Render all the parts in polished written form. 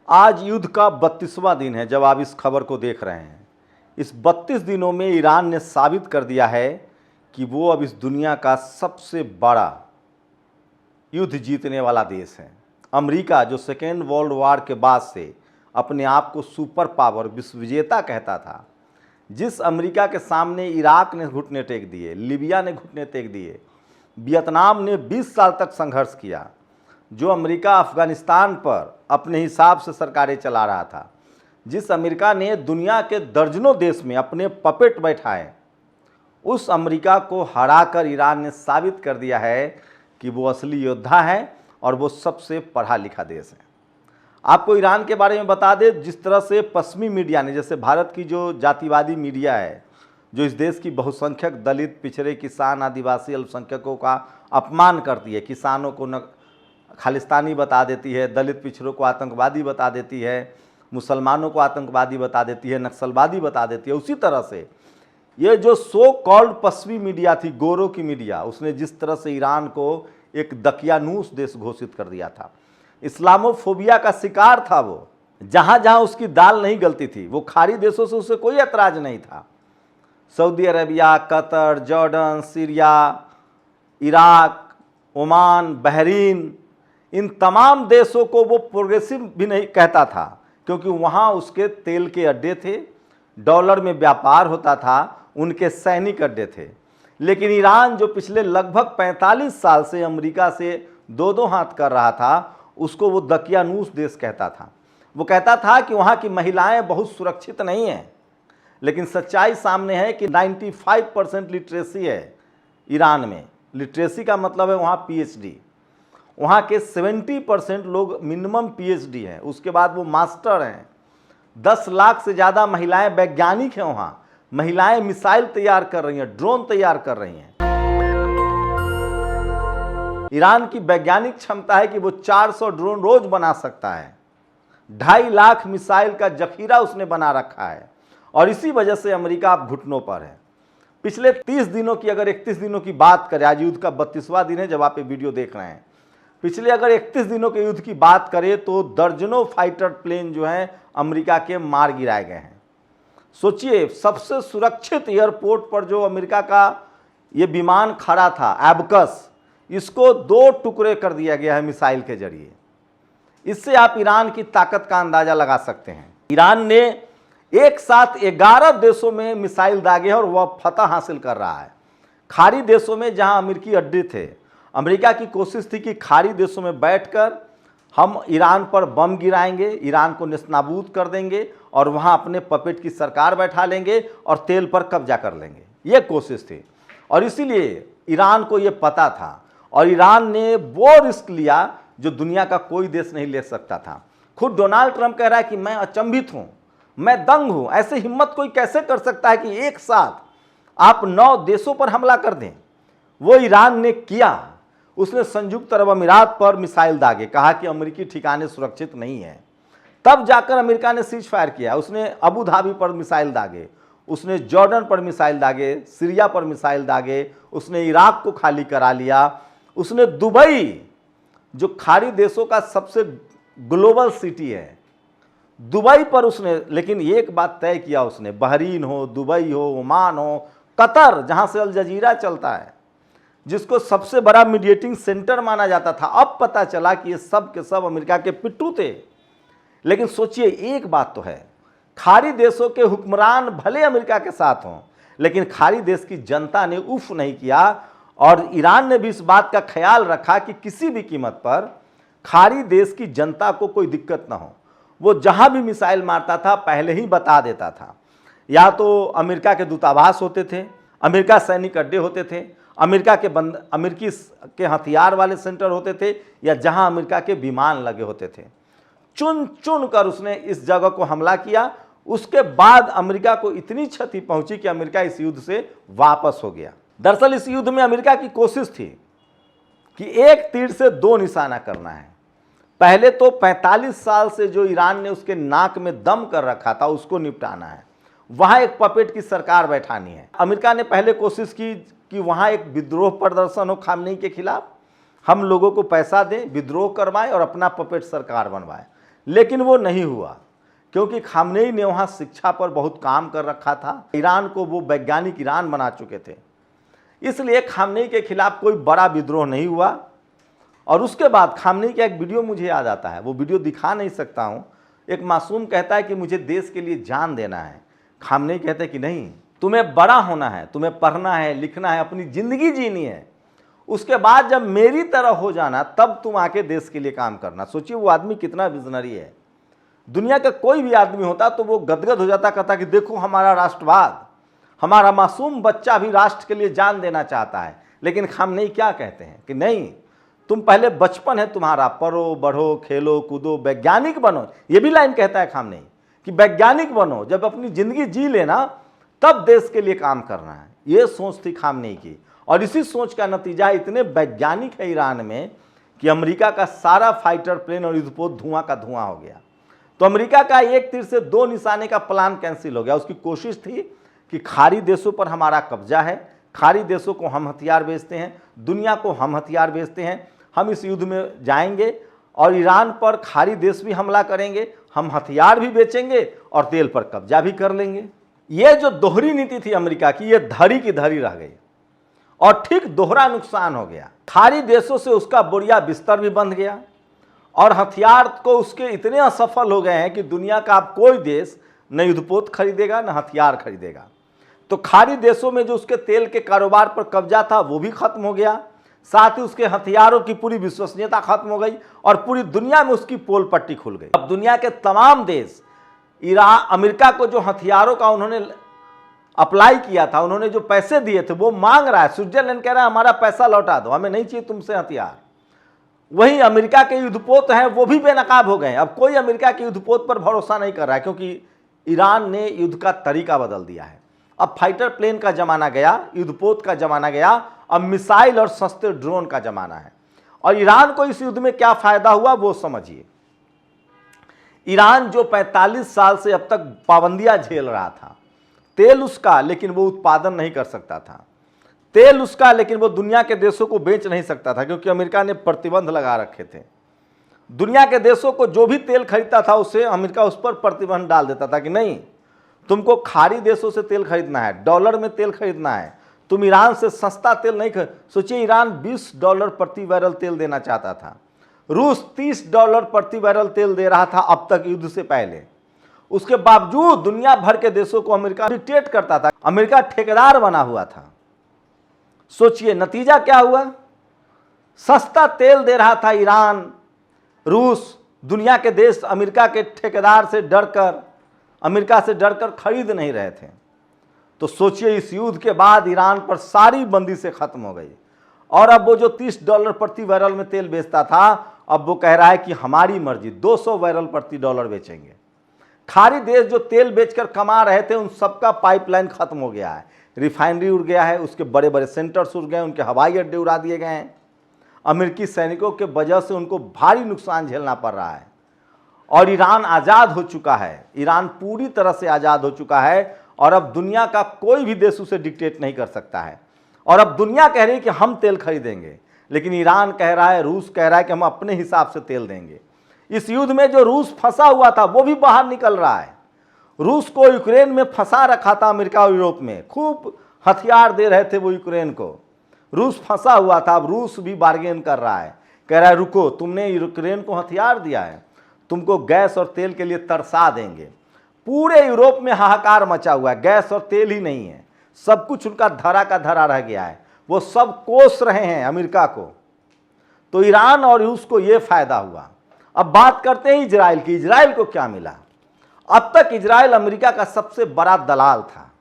आज युद्ध का 32वां दिन है जब आप इस खबर को देख रहे हैं। इस 32 दिनों में ईरान ने साबित कर दिया है कि वो अब इस दुनिया का सबसे बड़ा युद्ध जीतने वाला देश है। अमेरिका जो सेकेंड वर्ल्ड वॉर के बाद से अपने आप को सुपर पावर विश्व विजेता कहता था, जिस अमेरिका के सामने इराक ने घुटने टेक दिए, लीबिया ने घुटने टेक दिए, वियतनाम ने 20 साल तक संघर्ष किया, जो अमेरिका अफगानिस्तान पर अपने हिसाब से सरकारें चला रहा था, जिस अमेरिका ने दुनिया के दर्जनों देश में अपने पपेट बैठाए, उस अमेरिका को हराकर ईरान ने साबित कर दिया है कि वो असली योद्धा है और वो सबसे पढ़ा लिखा देश है। आपको ईरान के बारे में बता दें, जिस तरह से पश्चिमी मीडिया ने, जैसे भारत की जो जातिवादी मीडिया है, जो इस देश की बहुसंख्यक दलित, पिछड़े, किसान, आदिवासी, अल्पसंख्यकों का अपमान करती है, किसानों को न खालिस्तानी बता देती है, दलित पिछड़ों को आतंकवादी बता देती है, मुसलमानों को आतंकवादी बता देती है, नक्सलवादी बता देती है, उसी तरह से ये जो सो कॉल्ड पश्चिमी मीडिया थी, गोरों की मीडिया, उसने जिस तरह से ईरान को एक दकियानूस देश घोषित कर दिया था, इस्लामोफोबिया का शिकार था वो, जहाँ जहाँ उसकी दाल नहीं गलती थी, वो खाड़ी देशों से उसे कोई ऐतराज नहीं था। Saudi Arabia, Qatar, Jordan, Syria, Iraq, Oman, Bahrain, इन तमाम देशों को वो प्रोग्रेसिव भी नहीं कहता था, क्योंकि वहाँ उसके तेल के अड्डे थे, डॉलर में व्यापार होता था, उनके सैनिक अड्डे थे। लेकिन ईरान जो पिछले लगभग 45 साल से अमेरिका से दो दो हाथ कर रहा था, उसको वो दकियानूस देश कहता था। वो कहता था कि वहाँ की महिलाएं बहुत सुरक्षित नहीं हैं, लेकिन सच्चाई सामने है कि 95% लिटरेसी है ईरान में। लिटरेसी का मतलब है वहाँ पीएचडी, वहाँ के 70% लोग मिनिमम पीएचडी हैं, उसके बाद वो मास्टर हैं। 10 लाख से ज़्यादा महिलाएं वैज्ञानिक हैं वहाँ, महिलाएं मिसाइल तैयार कर रही हैं, ड्रोन तैयार कर रही हैं। ईरान की वैज्ञानिक क्षमता है कि वो 400 ड्रोन रोज बना सकता है, 2.5 लाख मिसाइल का जखीरा उसने बना रखा है, और इसी वजह से अमेरिका अब घुटनों पर है। पिछले 30 दिनों की, अगर 31 दिनों की बात करें, आज युद्ध का 32वां दिन है जब आप ये वीडियो देख रहे हैं, पिछले अगर 31 दिनों के युद्ध की बात करें तो दर्जनों फाइटर प्लेन जो हैं अमेरिका के मार गिराए गए हैं। सोचिए, सबसे सुरक्षित एयरपोर्ट पर जो अमेरिका का ये विमान खड़ा था, एबकस, इसको 2 टुकड़े कर दिया गया है मिसाइल के जरिए। इससे आप ईरान की ताकत का अंदाजा लगा सकते हैं। ईरान ने एक साथ 11 देशों में मिसाइल दागे हैं और वह फतह हासिल कर रहा है। खाड़ी देशों में जहां अमेरिकी अड्डे थे, अमेरिका की कोशिश थी कि खाड़ी देशों में बैठकर हम ईरान पर बम गिराएंगे, ईरान को नेस्तनाबूद कर देंगे और वहां अपने पपेट की सरकार बैठा लेंगे और तेल पर कब्जा कर लेंगे। ये कोशिश थी और इसीलिए ईरान को ये पता था और ईरान ने वो रिस्क लिया जो दुनिया का कोई देश नहीं ले सकता था। खुद डोनाल्ड ट्रंप कह रहा है कि मैं अचंभित हूँ, मैं दंग हूँ, ऐसे हिम्मत कोई कैसे कर सकता है कि एक साथ आप 9 देशों पर हमला कर दें। वो ईरान ने किया। उसने संयुक्त अरब अमीरात पर मिसाइल दागे, कहा कि अमेरिकी ठिकाने सुरक्षित नहीं है। तब जाकर अमेरिका ने सीज फायर किया। उसने अबू धाबी पर मिसाइल दागे, उसने जॉर्डन पर मिसाइल दागे, सीरिया पर मिसाइल दागे, उसने इराक को खाली करा लिया, उसने दुबई, जो खाड़ी देशों का सबसे ग्लोबल सिटी है, दुबई पर उसने, लेकिन एक बात तय किया उसने, बहरीन हो, दुबई हो, ओमान हो, कतर, जहां से अल जजीरा चलता है, जिसको सबसे बड़ा मीडिएटिंग सेंटर माना जाता था, अब पता चला कि ये सब के सब अमेरिका के पिट्ठू थे। लेकिन सोचिए, एक बात तो है, खाड़ी देशों के हुक्मरान भले अमेरिका के साथ हों, लेकिन खाड़ी देश की जनता ने उफ नहीं किया और ईरान ने भी इस बात का ख्याल रखा कि किसी भी कीमत पर खाड़ी देश की जनता को कोई दिक्कत ना हो। वो जहां भी मिसाइल मारता था पहले ही बता देता था। या तो अमेरिका के दूतावास होते थे, अमेरिका सैनिक अड्डे होते थे, अमेरिकी के हथियार वाले सेंटर होते थे, या जहां अमेरिका के विमान लगे होते थे। चुन चुन कर उसने इस जगह को हमला किया। उसके बाद अमेरिका को इतनी क्षति पहुंची कि अमेरिका इस युद्ध से वापस हो गया। दरअसल इस युद्ध में अमेरिका की कोशिश थी कि एक तीर से 2 निशाना करना है। पहले तो 45 साल से जो ईरान ने उसके नाक में दम कर रखा था उसको निपटाना है, वहां एक पपेट की सरकार बैठानी है। अमेरिका ने पहले कोशिश की कि वहां एक विद्रोह प्रदर्शन हो खामनेई के खिलाफ, हम लोगों को पैसा दें, विद्रोह करवाएं और अपना पपेट सरकार बनवाएं। लेकिन वो नहीं हुआ, क्योंकि खामनेई ने वहाँ शिक्षा पर बहुत काम कर रखा था। ईरान को वो वैज्ञानिक ईरान बना चुके थे, इसलिए खामनेई के खिलाफ कोई बड़ा विद्रोह नहीं हुआ। और उसके बाद खामनेई का एक वीडियो मुझे याद आता है, वो वीडियो दिखा नहीं सकता हूँ। एक मासूम कहता है कि मुझे देश के लिए जान देना है। खामनेई कहते हैं कि नहीं, तुम्हें बड़ा होना है, तुम्हें पढ़ना है, लिखना है, अपनी ज़िंदगी जीनी है, उसके बाद जब मेरी तरह हो जाना तब तुम आके देश के लिए काम करना। सोचिए वो आदमी कितना विजनरी है। दुनिया का कोई भी आदमी होता तो वो गदगद हो जाता, कहता कि देखो हमारा राष्ट्रवाद, हमारा मासूम बच्चा भी राष्ट्र के लिए जान देना चाहता है। लेकिन खामनेई क्या कहते हैं कि नहीं, तुम पहले बचपन है तुम्हारा, पढ़ो बढ़ो खेलो कूदो, वैज्ञानिक बनो। ये भी लाइन कहता है खामनेई कि वैज्ञानिक बनो, जब अपनी ज़िंदगी जी लेना तब देश के लिए काम करना है। ये सोच थी खामनेई की, और इसी सोच का नतीजा इतने वैज्ञानिक है ईरान में कि अमेरिका का सारा फाइटर प्लेन और युद्धपोत धुआं का धुआं हो गया। तो अमेरिका का एक तीर से दो निशाने का प्लान कैंसिल हो गया। उसकी कोशिश थी कि खाड़ी देशों पर हमारा कब्जा है, खाड़ी देशों को हम हथियार बेचते हैं, दुनिया को हम हथियार बेचते हैं, हम इस युद्ध में जाएंगे और ईरान पर खाड़ी देश भी हमला करेंगे, हम हथियार भी बेचेंगे और तेल पर कब्जा भी कर लेंगे। ये जो दोहरी नीति थी अमेरिका की, ये धरी की धरी रह गई और ठीक दोहरा नुकसान हो गया। खाड़ी देशों से उसका बोरिया बिस्तर भी बंध गया और हथियार को उसके इतने असफल हो गए हैं कि दुनिया का अब कोई देश न युद्धपोत खरीदेगा न हथियार खरीदेगा। तो खाड़ी देशों में जो उसके तेल के कारोबार पर कब्जा था वो भी खत्म हो गया, साथ ही उसके हथियारों की पूरी विश्वसनीयता खत्म हो गई और पूरी दुनिया में उसकी पोल पट्टी खुल गई। अब दुनिया के तमाम देश अमेरिका को जो हथियारों का उन्होंने अप्लाई किया था, उन्होंने जो पैसे दिए थे वो मांग रहा है। स्विट्जरलैंड कह रहा है हमारा पैसा लौटा दो, हमें नहीं चाहिए तुमसे हथियार। वहीं अमेरिका के युद्धपोत हैं वो भी बेनकाब हो गए। अब कोई अमेरिका के युद्धपोत पर भरोसा नहीं कर रहा है, क्योंकि ईरान ने युद्ध का तरीका बदल दिया है। अब फाइटर प्लेन का जमाना गया, युद्धपोत का जमाना गया, अब मिसाइल और सस्ते ड्रोन का जमाना है। और ईरान को इस युद्ध में क्या फायदा हुआ वो समझिए। ईरान जो 45 साल से अब तक पाबंदियां झेल रहा था, तेल उसका लेकिन वो उत्पादन नहीं कर सकता था, तेल उसका लेकिन वो दुनिया के देशों को बेच नहीं सकता था, क्योंकि अमेरिका ने प्रतिबंध लगा रखे थे। दुनिया के देशों को जो भी तेल खरीदता था उसे अमेरिका उस पर प्रतिबंध डाल देता था कि नहीं, तुमको खाड़ी देशों से तेल खरीदना है, डॉलर में तेल खरीदना है, तुम ईरान से सस्ता तेल नहीं खरीद। सोचिए ईरान $20 प्रति बैरल तेल देना चाहता था, रूस $30 प्रति बैरल तेल दे रहा था अब तक युद्ध से पहले। उसके बावजूद दुनिया भर के देशों को अमेरिका डिक्टेट करता था, अमेरिका ठेकेदार बना हुआ था। सोचिए नतीजा क्या हुआ, सस्ता तेल दे रहा था ईरान, रूस, दुनिया के देश अमेरिका के ठेकेदार से डरकर, अमेरिका से डरकर खरीद नहीं रहे थे। तो सोचिए इस युद्ध के बाद ईरान पर सारी बंदिशें खत्म हो गई और अब वो जो $30 प्रति बैरल में तेल बेचता था, अब वो कह रहा है कि हमारी मर्जी 200 बैरल प्रति डॉलर बेचेंगे। खाड़ी देश जो तेल बेचकर कमा रहे थे उन सबका पाइपलाइन खत्म हो गया है, रिफाइनरी उड़ गया है, उसके बड़े बड़े सेंटर्स उड़ गए, उनके हवाई अड्डे उड़ा दिए गए हैं। अमेरिकी सैनिकों के वजह से उनको भारी नुकसान झेलना पड़ रहा है और ईरान आज़ाद हो चुका है, ईरान पूरी तरह से आज़ाद हो चुका है और अब दुनिया का कोई भी देश उसे डिक्टेट नहीं कर सकता है। और अब दुनिया कह रही है कि हम तेल खरीदेंगे, लेकिन ईरान कह रहा है, रूस कह रहा है कि हम अपने हिसाब से तेल देंगे। इस युद्ध में जो रूस फंसा हुआ था वो भी बाहर निकल रहा है। रूस को यूक्रेन में फंसा रखा था अमेरिका और यूरोप में, खूब हथियार दे रहे थे वो यूक्रेन को, रूस फंसा हुआ था। अब रूस भी बार्गेन कर रहा है, कह रहा है रुको, तुमने यूक्रेन को हथियार दिया है, तुमको गैस और तेल के लिए तरसा देंगे। पूरे यूरोप में हाहाकार मचा हुआ है, गैस और तेल ही नहीं है, सब कुछ उनका धरा का धरा रह गया है, वो सब कोस रहे हैं अमेरिका को। तो ईरान और रूस को ये फायदा हुआ। अब बात करते हैं इजराइल की। इजराइल को क्या मिला? अब तक इजराइल अमेरिका का सबसे बड़ा दलाल था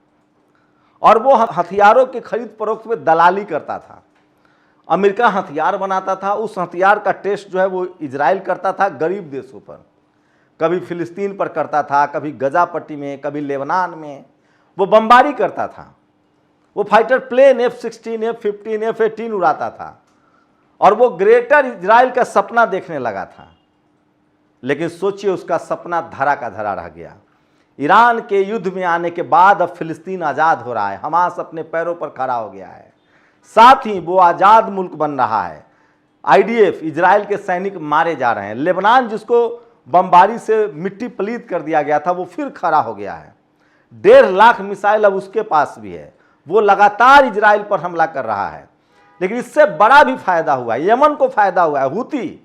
और वो हथियारों की खरीद फरोख्त में दलाली करता था। अमेरिका हथियार बनाता था, उस हथियार का टेस्ट जो है वो इजराइल करता था गरीब देशों पर, कभी फिलिस्तीन पर करता था, कभी गजा पट्टी में, कभी लेबनान में वो बमबारी करता था। वो fighter plane F-16, F-15, F-18 उड़ाता था और वो ग्रेटर इजराइल का सपना देखने लगा था। लेकिन सोचिए उसका सपना धरा का धरा रह गया। ईरान के युद्ध में आने के बाद अब फिलिस्तीन आज़ाद हो रहा है, हमास अपने पैरों पर खड़ा हो गया है, साथ ही वो आज़ाद मुल्क बन रहा है। IDF इजराइल के सैनिक मारे जा रहे हैं। लेबनान जिसको बमबारी से मिट्टी पलीत कर दिया गया था, वो फिर खड़ा हो गया है। 1.5 लाख मिसाइल अब उसके पास भी है, वो लगातार इजराइल पर हमला कर रहा है। लेकिन इससे बड़ा भी फायदा हुआ है, यमन को फायदा हुआ है। हूती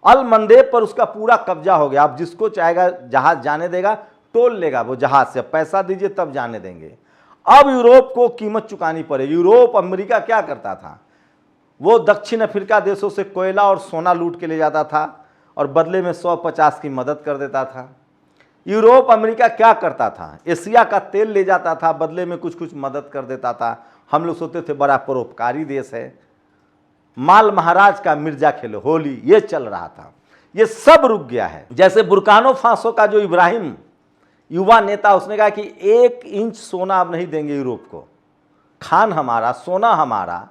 अल मंदेब पर उसका पूरा कब्जा हो गया। अब जिसको चाहेगा जहाज जाने देगा, टोल लेगा वो जहाज से, पैसा दीजिए तब जाने देंगे। अब यूरोप को कीमत चुकानी पड़ेगी। यूरोप, अमेरिका क्या करता था, वो दक्षिण अफ्रीका देशों से कोयला और सोना लूट के ले जाता था और बदले में 150 की मदद कर देता था। यूरोप, अमेरिका क्या करता था, एशिया का तेल ले जाता था, बदले में कुछ कुछ मदद कर देता था। हम लोग सोचते थे बड़ा परोपकारी देश है। माल महाराज का मिर्जा खेलो होली, ये चल रहा था। ये सब रुक गया है। जैसे बुर्किना फासो का जो इब्राहिम युवा नेता, उसने कहा कि 1 इंच सोना अब नहीं देंगे यूरोप को, खान हमारा, सोना हमारा,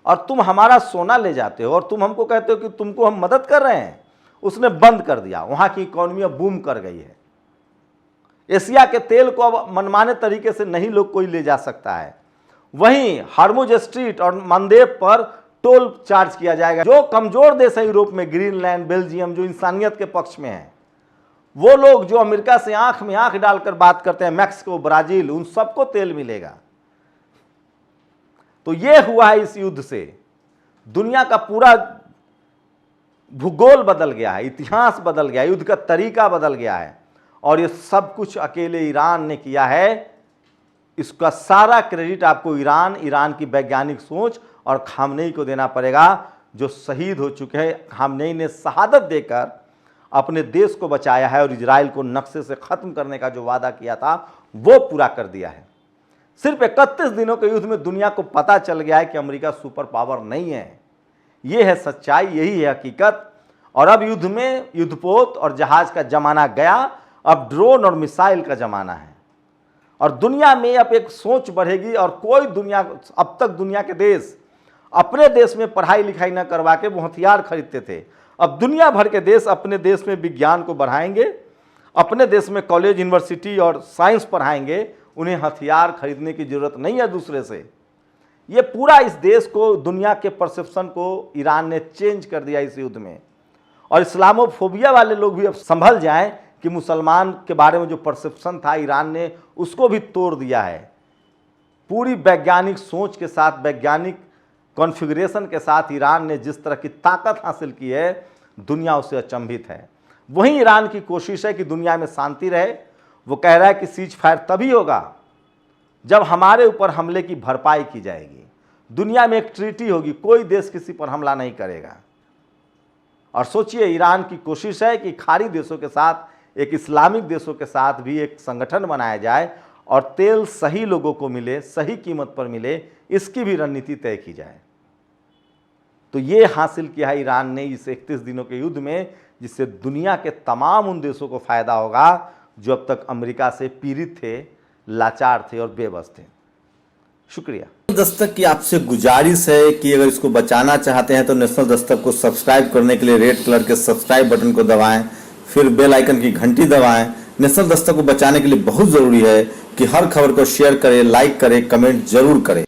और तुम हमारा सोना ले जाते हो और तुम हमको कहते हो कि तुमको हम मदद कर रहे हैं। उसने बंद कर दिया, वहां की इकोनॉमी अब बूम कर गई है। एशिया के तेल को अब मनमाने तरीके से नहीं लोग कोई ले जा सकता है। वहीं हॉर्मुज स्ट्रीट और मंदेब पर टोल चार्ज किया जाएगा। जो कमजोर देश है यूरोप में, ग्रीनलैंड, बेल्जियम, जो इंसानियत के पक्ष में है, वो लोग जो अमेरिका से आंख में आंख डालकर बात करते हैं, मैक्सिको, ब्राजील, उन सबको तेल मिलेगा। तो ये हुआ है इस युद्ध से। दुनिया का पूरा भूगोल बदल गया है, इतिहास बदल गया है, युद्ध का तरीका बदल गया है। और ये सब कुछ अकेले ईरान ने किया है। इसका सारा क्रेडिट आपको ईरान की वैज्ञानिक सोच और खामनेई को देना पड़ेगा, जो शहीद हो चुके हैं। खामनेई ने शहादत देकर अपने देश को बचाया है और इजराइल को नक्शे से खत्म करने का जो वादा किया था वो पूरा कर दिया है। सिर्फ 31 दिनों के युद्ध में दुनिया को पता चल गया है कि अमेरिका सुपर पावर नहीं है। ये है सच्चाई, यही है हकीकत। और अब युद्ध में युद्धपोत और जहाज का जमाना गया, अब ड्रोन और मिसाइल का जमाना है। और दुनिया में अब एक सोच बढ़ेगी। और कोई अब तक दुनिया के देश अपने देश में पढ़ाई लिखाई न करवा के वो हथियार खरीदते थे। अब दुनिया भर के देश अपने देश में विज्ञान को बढ़ाएंगे, अपने देश में कॉलेज, यूनिवर्सिटी और साइंस पढ़ाएंगे। उन्हें हथियार खरीदने की जरूरत नहीं है दूसरे से। ये पूरा इस देश को, दुनिया के परसेप्शन को ईरान ने चेंज कर दिया इस युद्ध में। और इस्लामोफोबिया वाले लोग भी अब संभल जाएं कि मुसलमान के बारे में जो परसेप्शन था, ईरान ने उसको भी तोड़ दिया है। पूरी वैज्ञानिक सोच के साथ, वैज्ञानिक कॉन्फ़िगरेशन के साथ ईरान ने जिस तरह की ताकत हासिल की है, दुनिया उससे अचंभित है। वहीं ईरान की कोशिश है कि दुनिया में शांति रहे। वो कह रहा है कि सीज फायर तभी होगा जब हमारे ऊपर हमले की भरपाई की जाएगी। दुनिया में एक ट्रीटी होगी, कोई देश किसी पर हमला नहीं करेगा। और सोचिए, ईरान की कोशिश है कि खाड़ी देशों के साथ, एक इस्लामिक देशों के साथ भी एक संगठन बनाया जाए और तेल सही लोगों को मिले, सही कीमत पर मिले, इसकी भी रणनीति तय की जाए। तो ये हासिल किया है ईरान ने इस 31 दिनों के युद्ध में, जिससे दुनिया के तमाम उन देशों को फायदा होगा जो अब तक अमेरिका से पीड़ित थे, लाचार थे और बेबस थे। शुक्रिया। दस्तक की आपसे गुजारिश है कि अगर इसको बचाना चाहते हैं तो नेशनल दस्तक को सब्सक्राइब करने के लिए रेड कलर के सब्सक्राइब बटन को दबाएं, फिर बेल आइकन की घंटी दबाएं। नेशनल दस्तक को बचाने के लिए बहुत जरूरी है कि हर खबर को शेयर करें, लाइक करें, कमेंट जरूर करें।